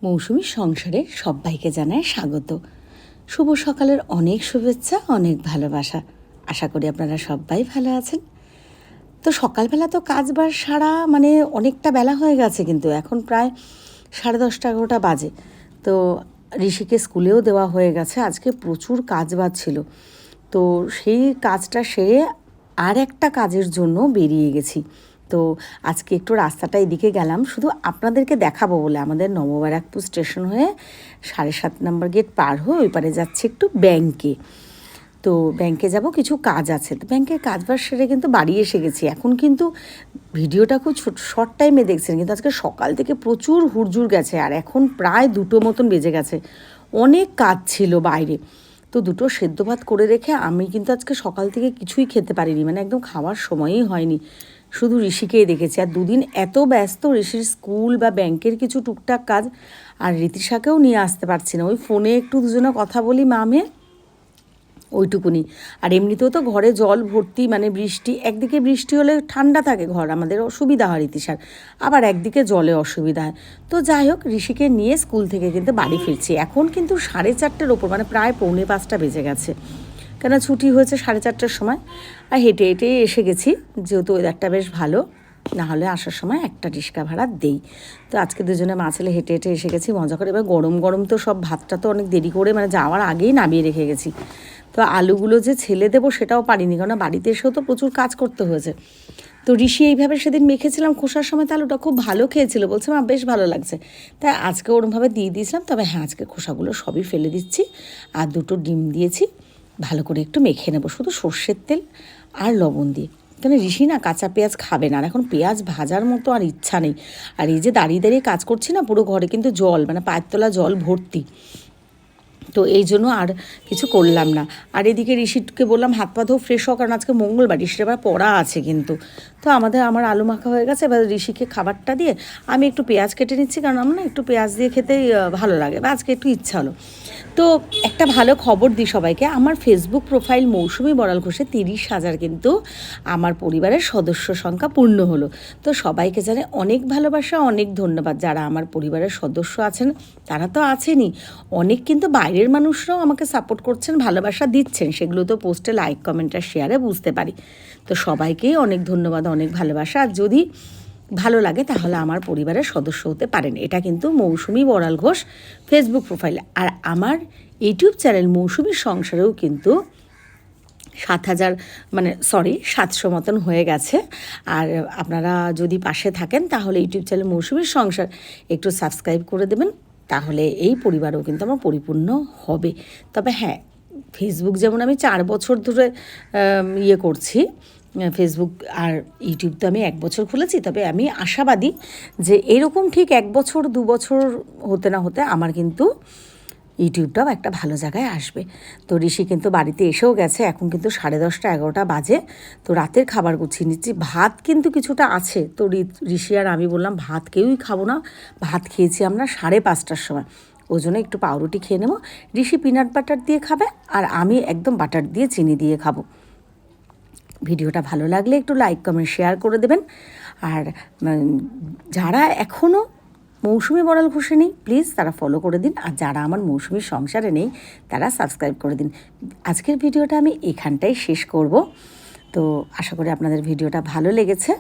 মৌসুমী সংসারে সবাইকে জানায় স্বাগত। শুভ সকালের অনেক শুভেচ্ছা, অনেক ভালোবাসা। আশা করি আপনারা সবাই ভালো আছেন। তো সকালবেলা তো কাজবার সারা অনেকটা বেলা হয়ে গেছে, কিন্তু এখন প্রায় 10:30-11টা বাজে। তো ঋষিকে স্কুলেও দেওয়া হয়ে গেছে। আজকে প্রচুর কাজবাজ ছিল, তো সেই কাজটা সেরে আর একটা কাজের জন্য বেরিয়ে গেছি। তো আজকে একটু রাস্তাটা এদিকে গেলাম শুধু আপনাদেরকে দেখাবো বলে। আমাদের নববারাকপুর স্টেশন হয়ে 7.5 নম্বর গেট পার হয়ে ওই পারে যাচ্ছি একটু ব্যাংকে। তো ব্যাংকে যাব, কিছু কাজ আছে। তো ব্যাংকের কাজবার সেরে কিন্তু বাড়ি এসে গেছি। এখন কিন্তু ভিডিওটা খুব শর্ট টাইমে দেখছেন, কিন্তু আজকে সকাল থেকে প্রচুর হুড়জুড় গেছে, আর এখন প্রায় 2টো মতন বেজে গেছে। অনেক কাজ ছিল বাইরে। তো 2টো সেদ্ধ ভাত করে রেখে আমি কিন্তু আজকে সকাল থেকে কিছুই খেতে পারিনি, একদম খাওয়ার সময়ই হয়নি। শুধু ঋষিকেই দেখেছি। আর দুদিন এত ব্যস্ত, ঋষির স্কুল বা ব্যাংকের কিছু টুকটাক কাজ, আর ঋতিশাকেও নিয়ে আসতে পারছি না। ওই ফোনে একটু দুজনে কথা বলি মা মেয়ে, ওইটুকুনি। আর এমনিতেও তো ঘরে জল ভর্তি, বৃষ্টি, একদিকে বৃষ্টি হলে ঠান্ডা থাকে ঘর, আমাদের অসুবিধা হয় ঋতিশার, আবার একদিকে জলে অসুবিধা হয়। তো যাই হোক, ঋষিকে নিয়ে স্কুল থেকে কিন্তু বাড়ি ফিরছি। এখন কিন্তু 4:30-এর ওপর, প্রায় 4:45 বেজে গেছে, কেন ছুটি হয়েছে 4:30-এর সময়। আর হেঁটে হেঁটে এসে গেছি, যেহেতু ওয়েদারটা বেশ ভালো, না হলে আসার সময় একটা রিক্সা ভাড়া দেই। তো আজকে দুজনে মা ছেলে হেঁটে হেঁটে এসে গেছি মজা করে। এবার গরম গরম তো সব ভাতটা তো অনেক দেরি করে যাওয়ার আগেই নামিয়ে রেখে গেছি। তো আলুগুলো যে ছেলে দেবো সেটাও পারিনি, কারণ বাড়িতে এসেও তো প্রচুর কাজ করতে হয়েছে। তো ঋষি এইভাবে সেদিন মেখেছিলাম খোসার সময়, তো আলুটা খুব ভালো খেয়েছিল, বলছে মা বেশ ভালো লাগছে। তাই আজকে ওরমভাবে দিয়ে দিয়েছিলাম। তবে হ্যাঁ, আজকে খোসাগুলো সবই ফেলে দিচ্ছি, আর 2টো ডিম দিয়েছি। ভালো করে একটু মেখে নেবো শুধু সর্ষের তেল আর লবণ দিয়ে, কেন ঋষি না কাঁচা পেঁয়াজ খাবে না, আর এখন পেঁয়াজ ভাজার মতো আর ইচ্ছা নেই। আর এই যে দাঁড়িয়ে দাঁড়িয়ে কাজ করছি না, পুরো ঘরে কিন্তু জল, পায়ের তলা জল ভর্তি। তো এই জন্য আর কিছু করলাম না। আর এদিকে ঋষিকে বললাম হাত পা ধো, ফ্রেশ হোক, কারণ আজকে মঙ্গলবার, ঋষির আবার পড়া আছে কিন্তু। তো আমার আলু মাখা হয়ে গেছে। এবার ঋষিকে খাবারটা দিয়ে আমি একটু পেঁয়াজ কেটে নিচ্ছি, কারণ আমার না একটু পেঁয়াজ দিয়ে খেতেই ভালো লাগে, বা আজকে একটু ইচ্ছা হলো। তো একটা ভালো খবর দিই সবাইকে, আমার ফেসবুক প্রোফাইল মৌসুমী বড়াল ঘোষে 30,000 কিন্তু আমার পরিবারের সদস্য সংখ্যা পূর্ণ হলো। তো সবাইকে জানে অনেক ভালোবাসা, অনেক ধন্যবাদ। যারা আমার পরিবারের সদস্য আছেন তারা তো আছেনই, অনেক কিন্তু বাইরের মানুষরাও আমাকে সাপোর্ট করছেন, ভালোবাসা দিচ্ছেন, সেগুলো তো পোস্টে লাইক কমেন্ট আর শেয়ারে বুঝতে পারি। তো সবাইকেই অনেক ধন্যবাদ, অনেক ভালোবাসা। আর যদি ভালো লাগে তাহলে আমার পরিবারের সদস্য হতে পারেন। এটা কিন্তু মৌসুমী বড়াল ঘোষ ফেসবুক প্রোফাইল। আর আমার ইউটিউব চ্যানেল মৌসুমীর সংসারেও কিন্তু 700 মতন হয়ে গেছে। আর আপনারা যদি পাশে থাকেন তাহলে ইউটিউব চ্যানেল মৌসুমীর সংসার একটু সাবস্ক্রাইব করে দেবেন, তাহলে এই পরিবারও কিন্তু আমার পরিপূর্ণ হবে। তবে হ্যাঁ, ফেসবুক যেমন আমি 4 বছর ধরে করছি, ফেসবুক আর ইউটিউব তো আমি 1 বছর খুলেছি। তবে আমি আশাবাদী যে এরকম ঠিক 1 বছর 2 বছর হতে না হতে আমার কিন্তু ইউটিউবটাও একটা ভালো জায়গায় আসবে। তো ঋষি কিন্তু বাড়িতে এসেও গেছে, এখন কিন্তু 10:30-11টা বাজে। তো রাতের খাবার গুছিয়ে নিচ্ছি। ভাত কিন্তু কিছুটা আছে, তো ঋষি আর আমি বললাম ভাত কেউই খাবো না, ভাত খেয়েছি আমরা 5:30টার সময়, ওই জন্য একটু পাউরুটি খেয়ে নেবো। ঋষি পিনাট বাটার দিয়ে খাবে, আর আমি একদম বাটার দিয়ে চিনি দিয়ে খাবো। ভিডিওটা ভালো লাগলে একটু লাইক কমেন্ট শেয়ার করে দেবেন। আর যারা এখনও মৌসুমী বড়াল ঘোষে নেই, প্লিজ তারা ফলো করে দিন। আর যারা আমার মৌসুমীর সংসারে নেই তারা সাবস্ক্রাইব করে দিন। আজকের ভিডিওটা আমি এখানটাই শেষ করব। তো আশা করি আপনাদের ভিডিওটা ভালো লেগেছে।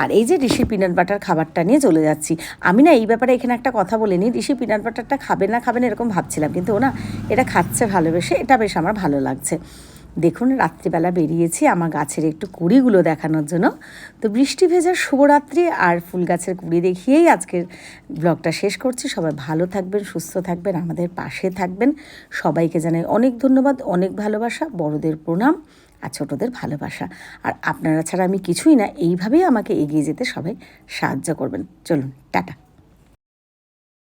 আর এই যে ঋষি পিনাট বাটার খাবারটা নিয়ে চলে যাচ্ছি। আমি না এই ব্যাপারে এখানে একটা কথা বলে নিই, ঋষি পিনাট বাটারটা খাবে না এরকম ভাবছিলাম, কিন্তু ও না এটা খাচ্ছে ভালোবেসে, এটা বেশ আমার ভালো লাগছে। দেখুন, রাত্রিবেলা বেরিয়েছি আমার গাছের একটু কুড়িগুলো দেখানোর জন্য। তো বৃষ্টি ভেজার শুভরাত্রি আর ফুল গাছের কুড়ি দেখিয়েই আজকের ব্লগটা শেষ করছি। সবাই ভালো থাকবেন, সুস্থ থাকবেন, আমাদের পাশে থাকবেন। সবাইকে জানাই অনেক ধন্যবাদ, অনেক ভালোবাসা, বড়দের প্রণাম আর ছোটদের ভালোবাসা। আর আপনারা ছাড়া আমি কিছুই না, এইভাবেই আমাকে এগিয়ে যেতে সবাই সাহায্য করবেন। চলুন, টাটা।